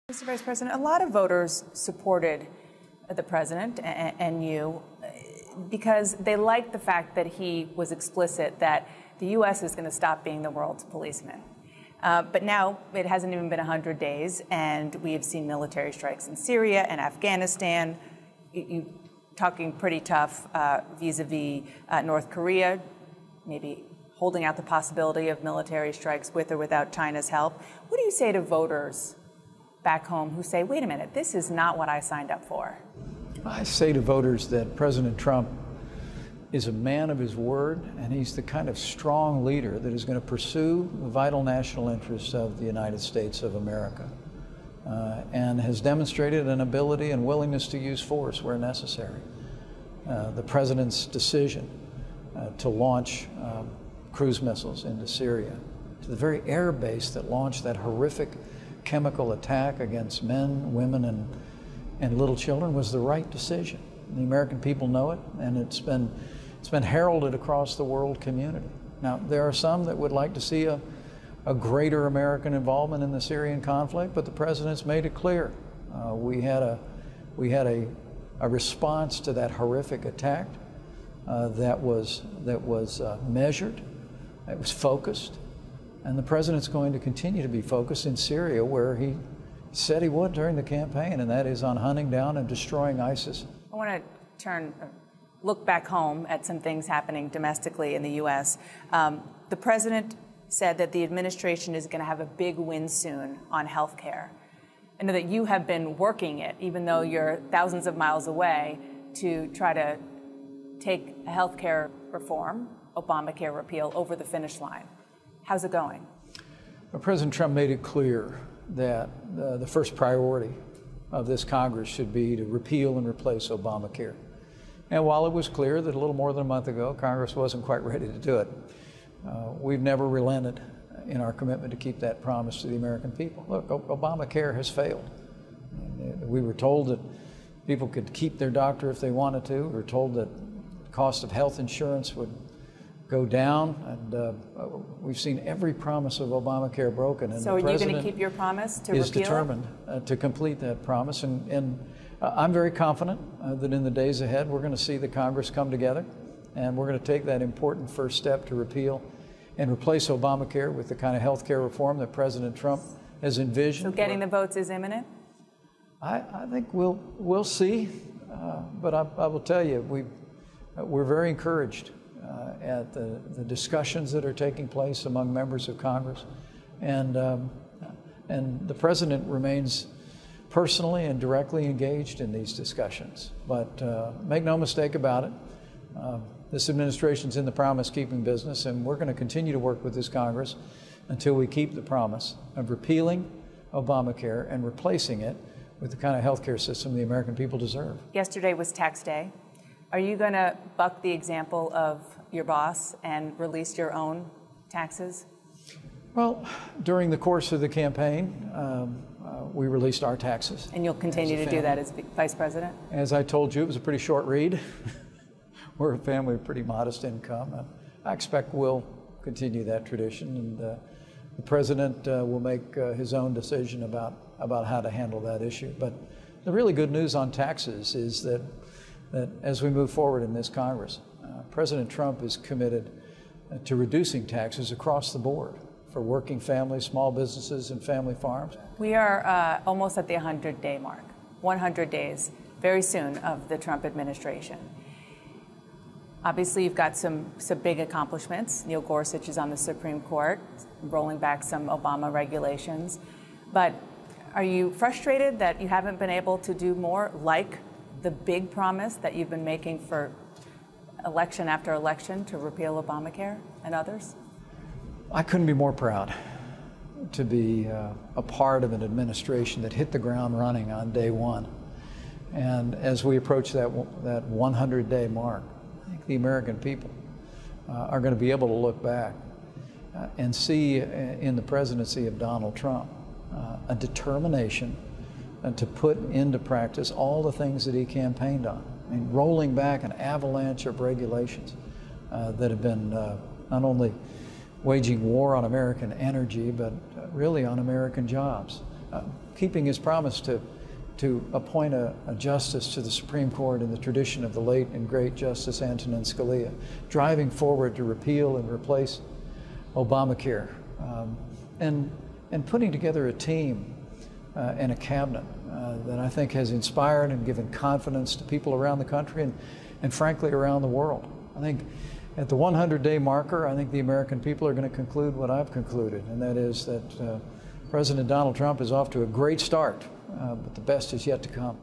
Mr. Vice President, a lot of voters supported the president and you because they liked the fact that he was explicit that the U.S. is going to stop being the world's policeman. But now it hasn't even been 100 days, and we have seen military strikes in Syria and Afghanistan. You talking pretty tough vis-a-vis North Korea, maybe holding out the possibility of military strikes with or without China's help. What do you say to voters back home who say, wait a minute, this is not what I signed up for? I say to voters that President Trump is a man of his word, and he's the kind of strong leader that is going to pursue the vital national interests of the United States of America, and has demonstrated an ability and willingness to use force where necessary. The president's decision to launch cruise missiles into Syria, to the very air base that launched that horrific chemical attack against men, women, and little children, was the right decision. The American people know it, and it's been heralded across the world community. Now, there are some that would like to see a greater American involvement in the Syrian conflict, but the president's made it clear. We had a response to that horrific attack that was measured, it was focused, and the president's going to continue to be focused in Syria, where he said he would during the campaign, and that is on hunting down and destroying ISIS. I want to look back home at some things happening domestically in the U.S. The president said that the administration is going to have a big win soon on health care. I know that you have been working it, even though you're thousands of miles away, to try to take a health care reform, Obamacare repeal, over the finish line. How's it going? Well, President Trump made it clear that the first priority of this Congress should be to repeal and replace Obamacare. And while it was clear that a little more than a month ago Congress wasn't quite ready to do it, we've never relented in our commitment to keep that promise to the American people. Look, Obamacare has failed. We were told that people could keep their doctor if they wanted to. We were told that the cost of health insurance would go down, and we've seen every promise of Obamacare broken. And so are you going to keep your promise to repeal it? Is determined to complete that promise, and I'm very confident that in the days ahead we're going to see the Congress come together, and we're going to take that important first step to repeal and replace Obamacare with the kind of health care reform that President Trump has envisioned. So getting the votes is imminent? I think we'll see, but I will tell you, we're very encouraged at the discussions that are taking place among members of Congress, and the president remains personally and directly engaged in these discussions. But make no mistake about it, this administration's in the promise-keeping business, and we're going to continue to work with this Congress until we keep the promise of repealing Obamacare and replacing it with the kind of health care system the American people deserve. Yesterday was tax day. Are you going to buck the example of your boss and release your own taxes? Well, during the course of the campaign, we released our taxes. And you'll continue to do that as Vice President? As I told you, it was a pretty short read. We're a family of pretty modest income. I expect we'll continue that tradition, and the President will make his own decision about how to handle that issue. But the really good news on taxes is that as we move forward in this Congress, President Trump is committed to reducing taxes across the board for working families, small businesses, and family farms. We are almost at the 100-day mark, 100 days, very soon, of the Trump administration. Obviously, you've got some big accomplishments. Neil Gorsuch is on the Supreme Court, rolling back some Obama regulations. But are you frustrated that you haven't been able to do more, like the big promise that you've been making for election after election to repeal Obamacare and others? I couldn't be more proud to be a part of an administration that hit the ground running on day one. And as we approach that 100-day mark, I think the American people are going to be able to look back and see in the presidency of Donald Trump a determination to put into practice all the things that he campaigned on. I mean, rolling back an avalanche of regulations that have been not only waging war on American energy, but really on American jobs. keeping his promise to appoint a justice to the Supreme Court in the tradition of the late and great Justice Antonin Scalia, driving forward to repeal and replace Obamacare, and putting together a team and a cabinet that I think has inspired and given confidence to people around the country and frankly around the world. I think at the 100-day marker, I think the American people are going to conclude what I've concluded, and that is that President Donald Trump is off to a great start, but the best is yet to come.